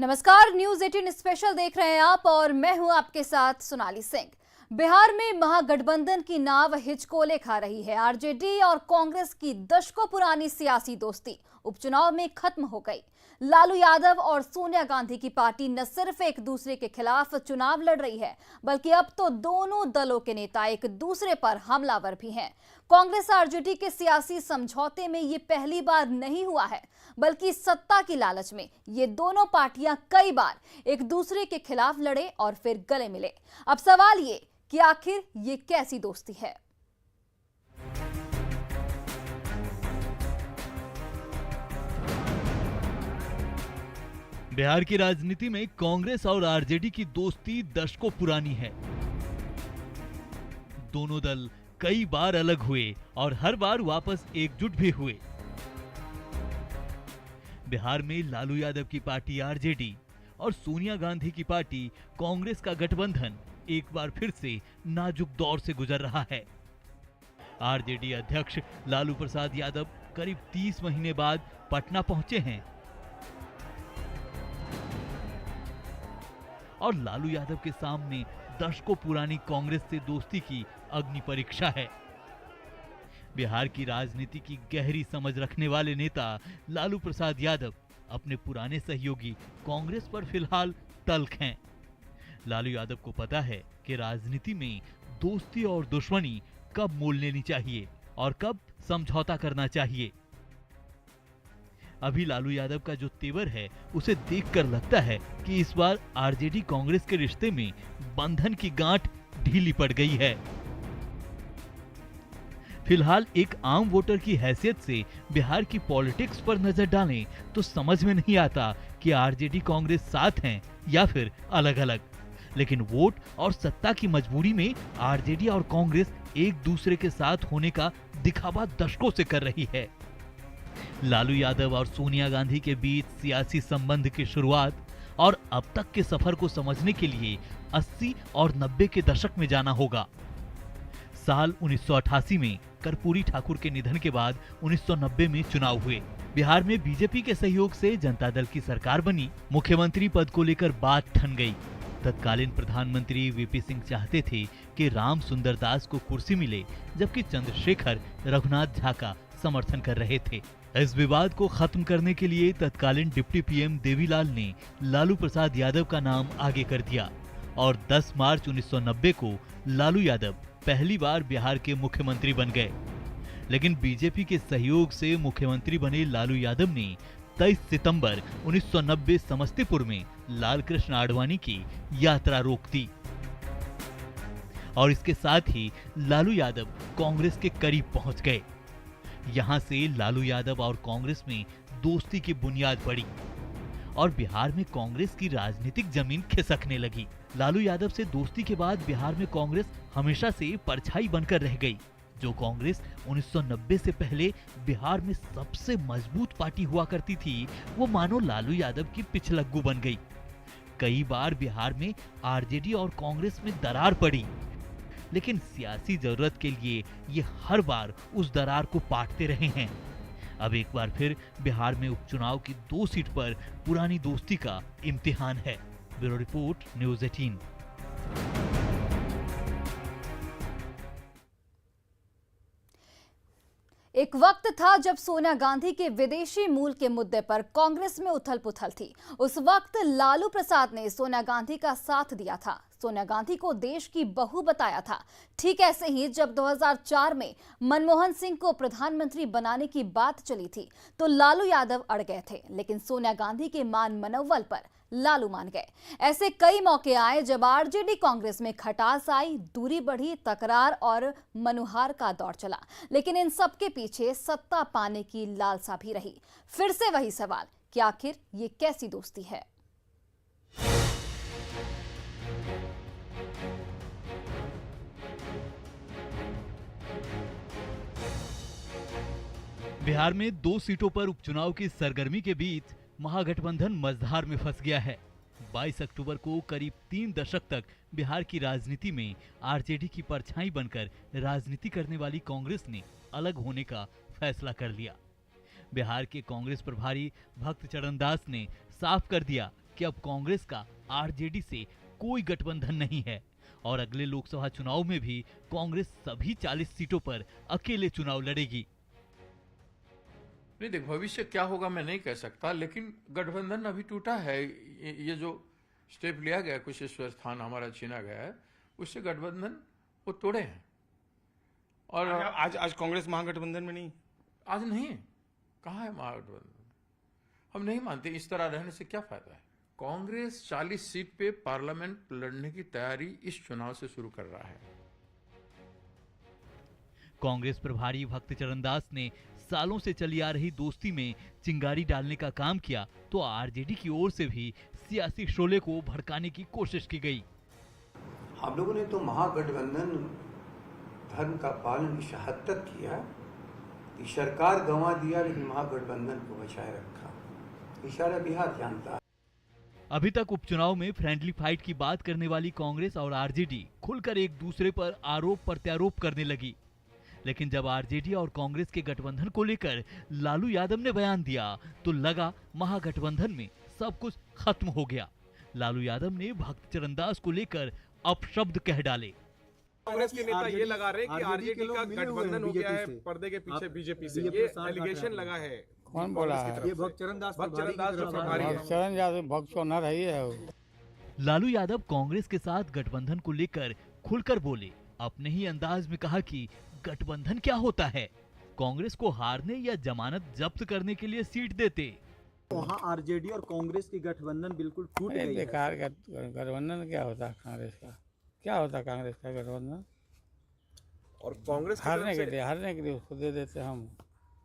नमस्कार, news 18 special देख रहे हैं आप और मैं हूं आपके साथ सोनाली सिंह। बिहार में महागठबंधन की नाव हिचकोले खा रही है। आरजेडी और कांग्रेस की दशकों पुरानी सियासी दोस्ती उपचुनाव में खत्म हो गई। लालू यादव और सोनिया गांधी की पार्टी न सिर्फ एक दूसरे के खिलाफ चुनाव लड़ रही है, बल्कि अब तो दोनों दलों के नेता एक दूसरे पर हमलावर भी हैं। कांग्रेस आरजेडी के सियासी समझौते में ये पहली बार नहीं हुआ है, बल्कि सत्ता की लालच में ये दोनों पार्टियां कई बार एक दूसरे के खिलाफ लड़े और फिर गले मिले। अब सवाल ये कि आखिर ये कैसी दोस्ती है। बिहार की राजनीति में कांग्रेस और आरजेडी की दोस्ती दशकों पुरानी है। दोनों दल कई बार अलग हुए और हर बार वापस एकजुट भी हुए। बिहार में लालू यादव की पार्टी आरजेडी और सोनिया गांधी की पार्टी कांग्रेस का गठबंधन एक बार फिर से नाजुक दौर से गुजर रहा है। आरजेडी अध्यक्ष लालू प्रसाद यादव करीब 30 महीने बाद पटना पहुंचे हैं और लालू यादव के सामने दशकों पुरानी कांग्रेस से दोस्ती की अग्नि परीक्षा है। बिहार की राजनीति की गहरी समझ रखने वाले नेता लालू प्रसाद यादव अपने पुराने सहयोगी कांग्रेस पर फिलहाल तल्ख हैं। लालू यादव को पता है कि राजनीति में दोस्ती और दुश्मनी कब मोल लेनी चाहिए और कब समझौता करना चाहिए। अभी लालू यादव का जो तेवर है उसे देखकर लगता है कि इस बार आरजेडी कांग्रेस के रिश्ते में बंधन की गांठ ढीली पड़ गई है। फिलहाल एक आम वोटर की हैसियत से बिहार की पॉलिटिक्स पर नजर डालें तो समझ में नहीं आता कि आरजेडी कांग्रेस साथ हैं या फिर अलग अलग। लेकिन वोट और सत्ता की मजबूरी में आरजेडी और कांग्रेस एक दूसरे के साथ होने का दिखावा दशकों से कर रही है। लालू यादव और सोनिया गांधी के बीच सियासी संबंध की शुरुआत और अब तक के सफर को समझने के लिए 80 और 90 के दशक में जाना होगा। साल 1988 में कर्पूरी ठाकुर के निधन के बाद 1990 में चुनाव हुए। बिहार में बीजेपी के सहयोग से जनता दल की सरकार बनी। मुख्यमंत्री पद को लेकर बात ठन गई। तत्कालीन प्रधानमंत्री वीपी सिंह चाहते थे कि राम सुंदर दास को कुर्सी मिले, जबकि चंद्रशेखर रघुनाथ झा का समर्थन कर रहे थे। इस विवाद को खत्म करने के लिए तत्कालीन डिप्टी पीएम देवीलाल ने लालू प्रसाद यादव का नाम आगे कर दिया और 10 मार्च 1990 को लालू यादव पहली बार बिहार के मुख्यमंत्री बन गए। लेकिन बीजेपी के सहयोग से मुख्यमंत्री बने लालू यादव ने 23 सितंबर 1990 समस्तीपुर में लाल कृष्ण आडवाणी की यात्रा रोक दी और इसके साथ ही लालू यादव कांग्रेस के करीब पहुंच गए। यहां से लालू यादव और कांग्रेस में दोस्ती की बुनियाद पड़ी और बिहार में कांग्रेस की राजनीतिक जमीन खिसकने लगी। लालू यादव से दोस्ती के बाद बिहार में कांग्रेस हमेशा से परछाई बनकर रह गई। जो कांग्रेस 1990 से पहले बिहार में सबसे मजबूत पार्टी हुआ करती थी, वो मानो लालू यादव की पिछलग्गू बन गई। कई बार बिहार में आरजेडी और कांग्रेस में दरार पड़ी, लेकिन सियासी जरूरत के लिए ये हर बार उस दरार को पाटते रहे हैं। अब एक बार फिर बिहार में उपचुनाव की 2 सीट पर पुरानी दोस्ती का इम्तिहान है। Bureau report, news 18। एक वक्त था जब सोनिया गांधी के विदेशी मूल के मुद्दे पर कांग्रेस में उथल-पुथल थी। उस वक्त लालू प्रसाद ने सोनिया गांधी का साथ दिया था, सोनिया गांधी को देश की बहू बताया था। ठीक ऐसे ही जब 2004 में मनमोहन सिंह को प्रधानमंत्री बनाने की बात चली थी तो लालू यादव अड़ गए थे, लेकिन सोनिया गांधी के मान मनौवल पर लालू मान गए। ऐसे कई मौके आए जब आरजेडी कांग्रेस में खटास आई, दूरी बढ़ी, तकरार और मनुहार का दौर चला, लेकिन इन सब के पीछे सत्ता पाने की लालसा भी रही। फिर से वही सवाल कि आखिर ये कैसी दोस्ती है। बिहार में 2 सीटों पर उपचुनाव की सरगर्मी के बीच महागठबंधन मझधार में फंस गया है। 22 अक्टूबर को करीब 3 दशक तक बिहार की राजनीति में आरजेडी की परछाई बनकर राजनीति करने वाली कांग्रेस ने अलग होने का फैसला कर लिया। बिहार के कांग्रेस प्रभारी भक्त चरण दास ने साफ कर दिया कि अब कांग्रेस का आरजेडी से कोई गठबंधन नहीं है और अगले लोकसभा चुनाव में भी कांग्रेस सभी 40 सीटों पर अकेले चुनाव लड़ेगी। नहीं देख, भविष्य क्या होगा मैं नहीं कह सकता, लेकिन गठबंधन अभी टूटा है। ये जो स्टेप लिया गया, कुछ स्थान हमारा छीना गया है, उससे गठबंधन वो तोड़े हैं। और आज कांग्रेस महागठबंधन में नहीं, आज नहीं है। कहाँ है महागठबंधन? हम नहीं मानते। इस तरह रहने से क्या फायदा है? कांग्रेस 40 सीट पे पार्लियामेंट लड़ने की तैयारी इस चुनाव से शुरू कर रहा है। कांग्रेस प्रभारी भक्त चरण दास ने सालों से चली आ रही दोस्ती में चिंगारी डालने का काम किया तो आरजेडी की ओर से भी सियासी शोले को भड़काने की कोशिश की गई। हम लोगों ने तो महागठबंधन धर्म का पालन इस हद तक किया कि सरकार गंवा दिया लेकिन महागठबंधन को बचाए रखा। इशारा बिहार जानता है। अभी तक उपचुनाव में फ्रेंडली फाइट की बात करने वाली कांग्रेस और आरजेडी खुलकर एक दूसरे पर आरोप प्रत्यारोप करने लगी, लेकिन जब आरजेडी और कांग्रेस के गठबंधन को लेकर लालू यादव ने बयान दिया तो लगा महागठबंधन में सब कुछ खत्म हो गया। लालू यादव ने भक्त चरण दास को लेकर अपशब्द कह डाले। कांग्रेस के नेता ये लगा रहे कि आरजेडी का गठबंधन हो गया है पर्दे के पीछे बीजेपी से, ये एलिगेशन लगा है। कौन बोला है? ये भक्त चरण दास प्रभारी है। चरण यादव भक्त तो न रही है वो। लालू यादव कांग्रेस के साथ गठबंधन को लेकर खुलकर बोले। अपने ही अंदाज में कहा कि गठबंधन क्या होता है, कांग्रेस को हारने या जमानत जब्त करने के लिए सीट देते। वहाँ आरजेडी और कांग्रेस की गठबंधन बिल्कुल टूट गई है। बेकार गठबंधन क्या होता है कांग्रेस का? क्या होता है कांग्रेस का गठबंधन? और कांग्रेस हारने के लिए उसको दे देते हम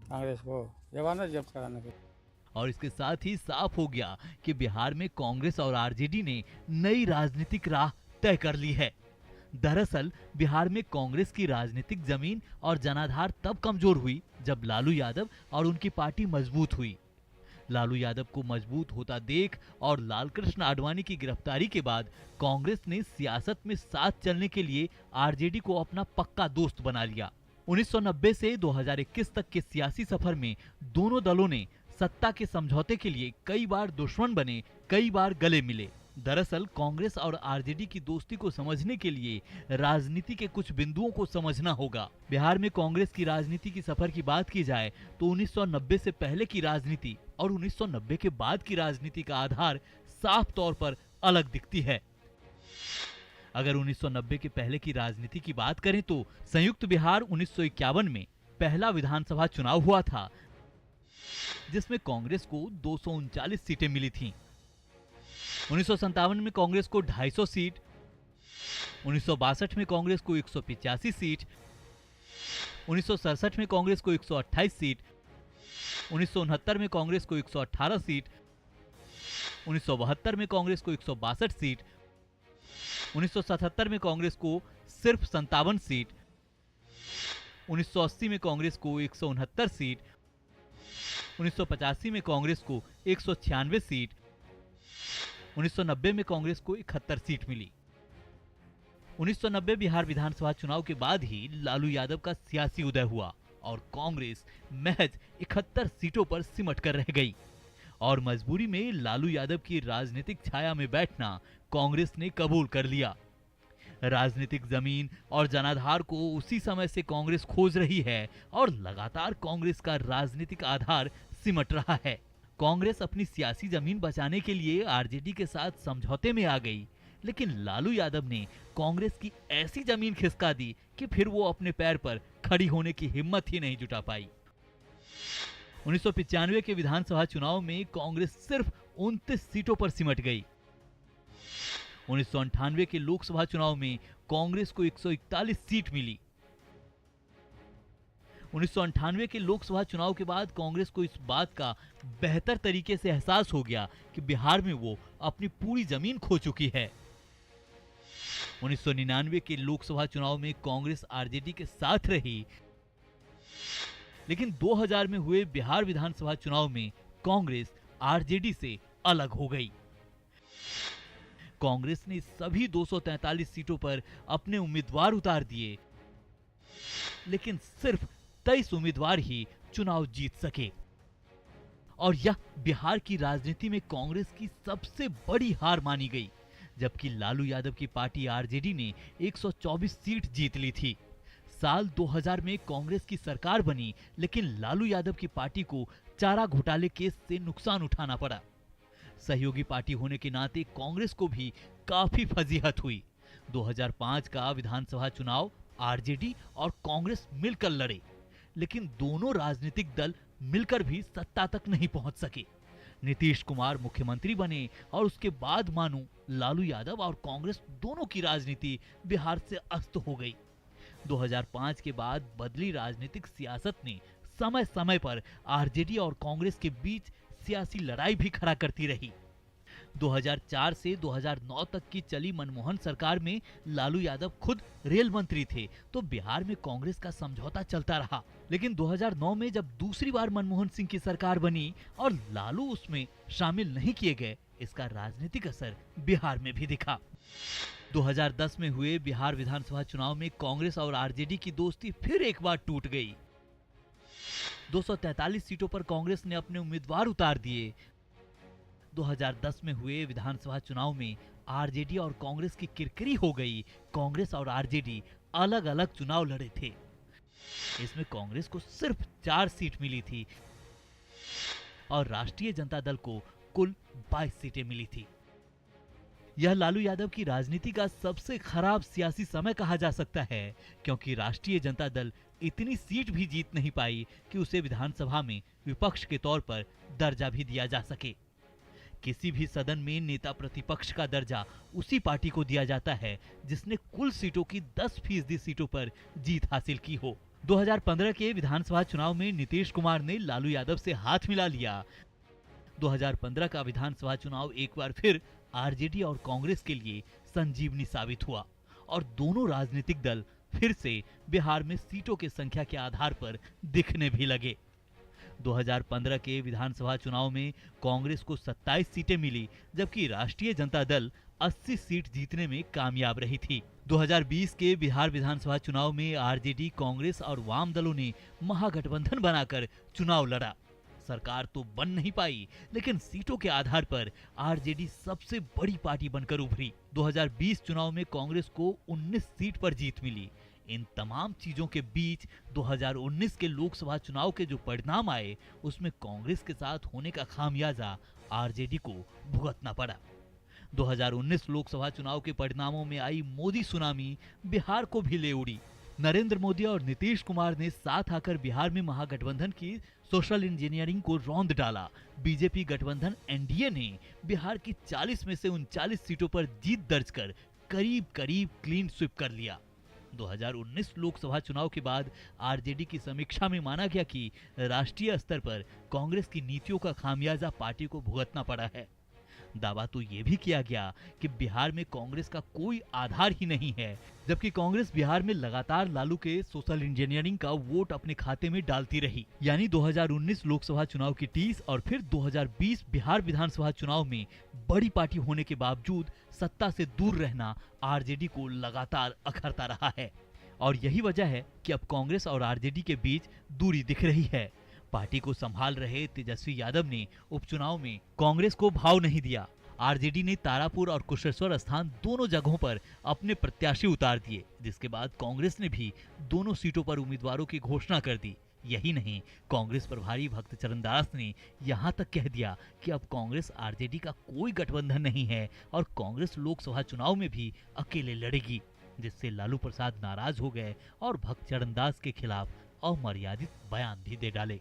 कांग्रेस को जमानत जब्त कराने के लिए। और इसके साथ ही साफ हो गया कि बिहार में कांग्रेस और आरजेडी ने नई राजनीतिक राह तय कर ली है। दरअसल बिहार में कांग्रेस की राजनीतिक जमीन और जनाधार तब कमजोर हुई जब लालू यादव और उनकी पार्टी मजबूत हुई। लालू यादव को मजबूत होता देख और लालकृष्ण आडवाणी की गिरफ्तारी के बाद कांग्रेस ने सियासत में साथ चलने के लिए आरजेडी को अपना पक्का दोस्त बना लिया। 1990 से 2021 तक के सियासी सफर में दोनों दलों ने सत्ता के समझौते के लिए कई बार दुश्मन बने, कई बार गले मिले। दरअसल कांग्रेस और आरजेडी की दोस्ती को समझने के लिए राजनीति के कुछ बिंदुओं को समझना होगा। बिहार में कांग्रेस की राजनीति की सफर की बात की जाए तो 1990 से पहले की राजनीति और 1990 के बाद की राजनीति का आधार साफ तौर पर अलग दिखती है। अगर 1990 के पहले की राजनीति की बात करें तो संयुक्त बिहार 1951 में पहला विधानसभा चुनाव हुआ था, जिसमें कांग्रेस को 239 सीटें मिली थीं। 1957 में कांग्रेस को 250 सीट, 1962 में कांग्रेस को 185 सीट, 1967 में कांग्रेस को 128 सीट, 1969 में कांग्रेस को 118 सीट, 1972 में कांग्रेस को 162 सीट, 1977 में कांग्रेस को सिर्फ 57 सीट, 1980 में कांग्रेस को 169 सीट, 1985 में कांग्रेस को 196 सीट, 1990 में कांग्रेस को 71 सीट मिली। 1990 बिहार विधानसभा चुनाव के बाद ही लालू यादव का सियासी उदय हुआ और कांग्रेस महज 71 सीटों पर सिमट कर रह गई और मजबूरी में लालू यादव की राजनीतिक छाया में बैठना कांग्रेस ने कबूल कर लिया। राजनीतिक जमीन और जनाधार को उसी समय से कांग्रेस खोज रही है और लगातार कांग्रेस का राजनीतिक आधार सिमट रहा है। कांग्रेस अपनी सियासी जमीन बचाने के लिए आरजेडी के साथ समझौते में आ गई, लेकिन लालू यादव ने कांग्रेस की ऐसी जमीन खिसका दी कि फिर वो अपने पैर पर खड़ी होने की हिम्मत ही नहीं जुटा पाई। 1995 के विधानसभा चुनाव में कांग्रेस सिर्फ 29 सीटों पर सिमट गई। 1998 के लोकसभा चुनाव में कांग्रेस को 141 सीट मिली। 1998 के लोकसभा चुनाव के बाद कांग्रेस को इस बात का बेहतर तरीके से एहसास हो गया कि बिहार में वो अपनी पूरी जमीन खो चुकी है। 1999 के लोकसभा चुनाव में कांग्रेस आरजेडी के साथ रही, लेकिन 2000 में हुए बिहार विधानसभा चुनाव में कांग्रेस आरजेडी से अलग हो गई। कांग्रेस ने सभी 243 सीटों पर अपने उम्मीदवार उतार दिए, लेकिन सिर्फ 23 उम्मीदवार ही चुनाव जीत सके और यह बिहार की राजनीति में कांग्रेस की सबसे बड़ी हार मानी गई, जबकि लालू यादव की पार्टी आरजेडी ने 124 सीट जीत ली थी। साल 2000 में कांग्रेस की सरकार बनी, लेकिन लालू यादव की पार्टी को चारा घोटाले केस से नुकसान उठाना पड़ा। सहयोगी पार्टी होने के नाते कांग्रेस को भी काफी फजीहत हुई। 2005 का विधानसभा चुनाव आरजेडी और कांग्रेस मिलकर लड़े, लेकिन दोनों राजनीतिक दल मिलकर भी सत्ता तक नहीं पहुंच सके। नीतीश कुमार मुख्यमंत्री बने और उसके बाद मानो लालू यादव और कांग्रेस दोनों की राजनीति बिहार से अस्त हो गई। 2005 के बाद बदली राजनीतिक सियासत ने समय समय पर आरजेडी और कांग्रेस के बीच सियासी लड़ाई भी खड़ा करती रही। 2004 से 2009 तक की चली मनमोहन सरकार में लालू यादव खुद रेल मंत्री थे, तो बिहार में कांग्रेस का समझौता चलता रहा। लेकिन 2009 में जब दूसरी बार मनमोहन सिंह की सरकार बनी और लालू उसमें शामिल नहीं किए गए, इसका राजनीतिक असर बिहार में भी दिखा। 2010 में हुए बिहार विधानसभा चुनाव में कांग्रेस और आरजेडी की दोस्ती फिर एक बार टूट गई। 243 सीटों पर कांग्रेस ने अपने उम्मीदवार उतार दिए। 2010 में हुए विधानसभा चुनाव में आरजेडी और कांग्रेस की किरकिरी हो गई। कांग्रेस और आरजेडी अलग अलग चुनाव लड़े थे। इसमें कांग्रेस को सिर्फ 4 सीट मिली थी और राष्ट्रीय जनता दल को कुल 22 सीटें मिली थी। यह लालू यादव की राजनीति का सबसे खराब सियासी समय कहा जा सकता है, क्योंकि राष्ट्रीय जनता दल इतनी सीट भी जीत नहीं पाई कि उसे विधानसभा में विपक्ष के तौर पर दर्जा भी दिया जा सके। किसी भी सदन में नेता प्रतिपक्ष का दर्जा उसी पार्टी को दिया जाता है जिसने कुल सीटों की 10% सीटों पर जीत हासिल की हो। 2015 के विधानसभा चुनाव में नीतीश कुमार ने लालू यादव से हाथ मिला लिया। 2015 का विधानसभा चुनाव एक बार फिर आरजेडी और कांग्रेस के लिए संजीवनी साबित हुआ और दोनों राजनीतिक दल फिर से बिहार में सीटों की संख्या के आधार पर दिखने भी लगे। 2015 के विधानसभा चुनाव में कांग्रेस को 27 सीटें मिली, जबकि राष्ट्रीय जनता दल 80 सीट जीतने में कामयाब रही थी। 2020 के बिहार विधानसभा चुनाव में आरजेडी, कांग्रेस और वाम दलों ने महागठबंधन बनाकर चुनाव लड़ा। सरकार तो बन नहीं पाई, लेकिन सीटों के आधार पर आरजेडी सबसे बड़ी पार्टी बनकर उभरी। 2020 चुनाव में कांग्रेस को 19 सीट पर जीत मिली। इन तमाम चीजों के बीच 2019 के लोकसभा चुनाव के जो परिणाम आए, उसमें कांग्रेस के साथ होने का खामियाजा आरजेडी को भुगतना पड़ा। 2019 लोकसभा चुनाव के परिणामों में आई मोदी सुनामी बिहार को भी ले उड़ी। नरेंद्र मोदी और नीतीश कुमार ने साथ आकर बिहार में महागठबंधन की सोशल इंजीनियरिंग को रौंद डाला। बीजेपी गठबंधन एनडीए ने बिहार की 40 में से 39 सीटों पर जीत दर्ज कर करीब करीब क्लीन स्वीप कर लिया। 2019 लोकसभा चुनाव के बाद आरजेडी की समीक्षा में माना गया कि राष्ट्रीय स्तर पर कांग्रेस की नीतियों का खामियाजा पार्टी को भुगतना पड़ा है। दावा तो ये भी किया गया कि बिहार में कांग्रेस का कोई आधार ही नहीं है, जबकि कांग्रेस बिहार में लगातार लालू के सोशल इंजीनियरिंग का वोट अपने खाते में डालती रही। यानी 2019 लोकसभा चुनाव की टीस और फिर 2020 बिहार विधानसभा चुनाव में बड़ी पार्टी होने के बावजूद सत्ता से दूर रहना आरजेडी को लगातार अखरता रहा है। और यही वजह है कि अब कांग्रेस और आरजेडी के बीच दूरी दिख रही है। पार्टी को संभाल रहे तेजस्वी यादव ने उपचुनाव में कांग्रेस को भाव नहीं दिया। आरजेडी ने तारापुर और कुशेश्वर स्थान दोनों जगहों पर अपने प्रत्याशी उतार दिए, जिसके बाद कांग्रेस ने भी दोनों सीटों पर उम्मीदवारों की घोषणा कर दी। यही नहीं, कांग्रेस प्रभारी भक्त चरणदास ने यहां तक कह दिया कि अब कांग्रेस आरजेडी का कोई गठबंधन नहीं है और कांग्रेस लोकसभा चुनाव में भी अकेले लड़ेगी, जिससे लालू प्रसाद नाराज हो गए और भक्त चरणदास के खिलाफ अमर्यादित बयान भी दे डाले।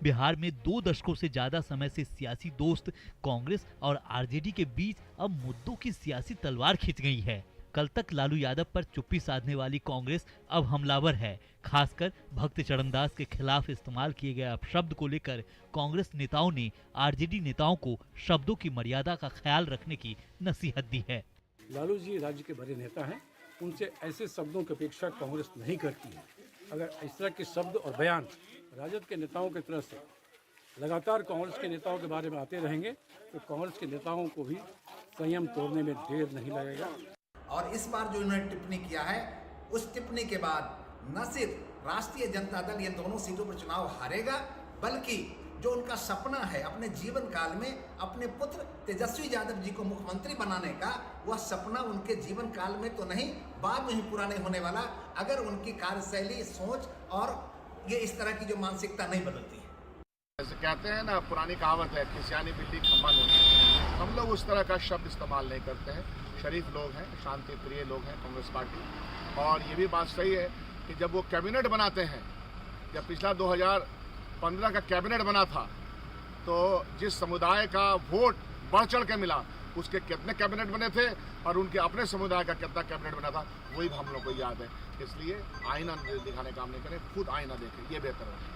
बिहार में 2 दशकों से ज्यादा समय से सियासी दोस्त कांग्रेस और आरजेडी के बीच अब मुद्दों की सियासी तलवार खिंच गई है। कल तक लालू यादव पर चुप्पी साधने वाली कांग्रेस अब हमलावर है। खासकर भक्त चरणदास के खिलाफ इस्तेमाल किए गए अपशब्द को लेकर कांग्रेस नेताओं ने आरजेडी नेताओं को शब्दों की मर्यादा का ख्याल रखने की नसीहत दी है। लालू जी राज्य के बड़े नेता हैं, उनसे ऐसे शब्दों की अपेक्षा कांग्रेस नहीं करती है। अगर इस तरह के शब्द और बयान राजद के नेताओं की तरफ से लगातार कांग्रेस के नेताओं के बारे में आते रहेंगे तो कांग्रेस के नेताओं को भी संयम तोड़ने में देर नहीं लगेगा। और इस बार जो इन्होंने टिप्पणी किया है, उस टिप्पणी के बाद न सिर्फ राष्ट्रीय जनता दल ये दोनों सीटों पर चुनाव हारेगा, बल्कि जो उनका सपना है अपने जीवन काल में अपने पुत्र तेजस्वी यादव जी को मुख्यमंत्री बनाने का, वह सपना उनके जीवन काल में तो नहीं, बाद में ही पूरा नहीं होने वाला अगर उनकी कार्यशैली, सोच और ये इस तरह की जो मानसिकता नहीं बदलती है। जैसे कहते हैं ना, पुरानी कहावत है कि सियानी बिल्ली खम्बा नोची। हम लोग उस तरह का शब्द इस्तेमाल नहीं करते हैं। शरीफ लोग हैं, शांति प्रिय लोग हैं कांग्रेस पार्टी। और ये भी बात सही है कि जब वो कैबिनेट बनाते हैं, जब पिछला 2015 का कैबिनेट बना था, तो जिस समुदाय का वोट बढ़ चढ़ के मिला, उसके कितने कैबिनेट बने थे और उनके अपने समुदाय का कितना कैबिनेट बना था, वही हम लोग को याद है। इसलिए आईना दिखाने काम नहीं करें, खुद आईना देखें, ये बेहतर है।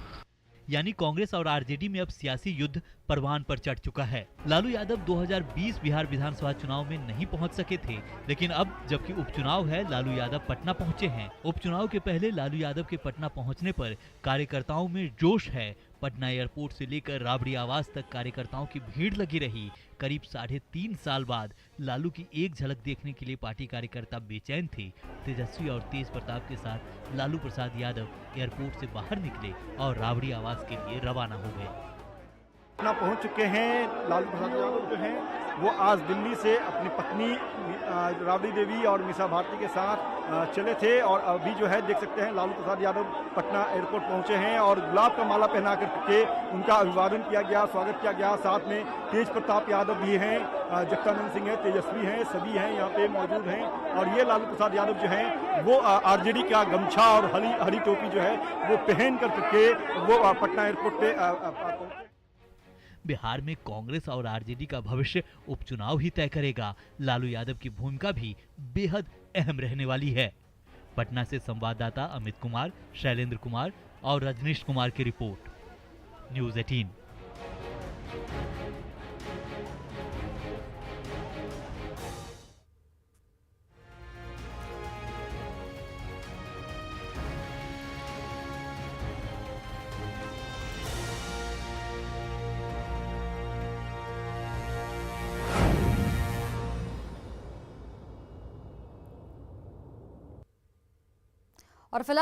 यानी कांग्रेस और आरजेडी में अब सियासी युद्ध परवान पर चढ़ चुका है। लालू यादव 2020 बिहार विधानसभा चुनाव में नहीं पहुंच सके थे, लेकिन अब जबकि उपचुनाव है, लालू यादव पटना पहुंचे हैं। उपचुनाव के पहले लालू यादव के पटना पहुंचने पर कार्यकर्ताओं में जोश है। पटना एयरपोर्ट से लेकर राबड़ी आवास तक कार्यकर्ताओं की भीड़ लगी रही। करीब 3.5 साल बाद लालू की एक झलक देखने के लिए पार्टी कार्यकर्ता बेचैन थे। तेजस्वी और तेज प्रताप के साथ लालू प्रसाद यादव एयरपोर्ट से बाहर निकले और राबड़ी आवास के लिए रवाना हो गए। पटना पहुंच चुके हैं। लालू प्रसाद यादव जो हैं वो आज दिल्ली से अपनी पत्नी राबड़ी देवी और मीसा भारती के साथ चले थे और अभी जो है देख सकते हैं लालू प्रसाद यादव पटना एयरपोर्ट पहुंचे हैं और गुलाब का माला पहना करके उनका अभिवादन किया गया, स्वागत किया गया। साथ में तेज प्रताप यादव भी हैं, जगदानंद सिंह है, तेजस्वी हैं, सभी हैं यहाँ पे मौजूद हैं। और ये लालू प्रसाद यादव जो हैं वो आरजेडी का गमछा और हरी टोपी जो है वो पहन करके वो पटना एयरपोर्ट पे पहुंचे। बिहार में कांग्रेस और आरजेडी का भविष्य उपचुनाव ही तय करेगा। लालू यादव की भूमिका भी बेहद अहम रहने वाली है। पटना से संवाददाता अमित कुमार, शैलेंद्र कुमार और रजनीश कुमार की रिपोर्ट, न्यूज़ 18। और फिलहाल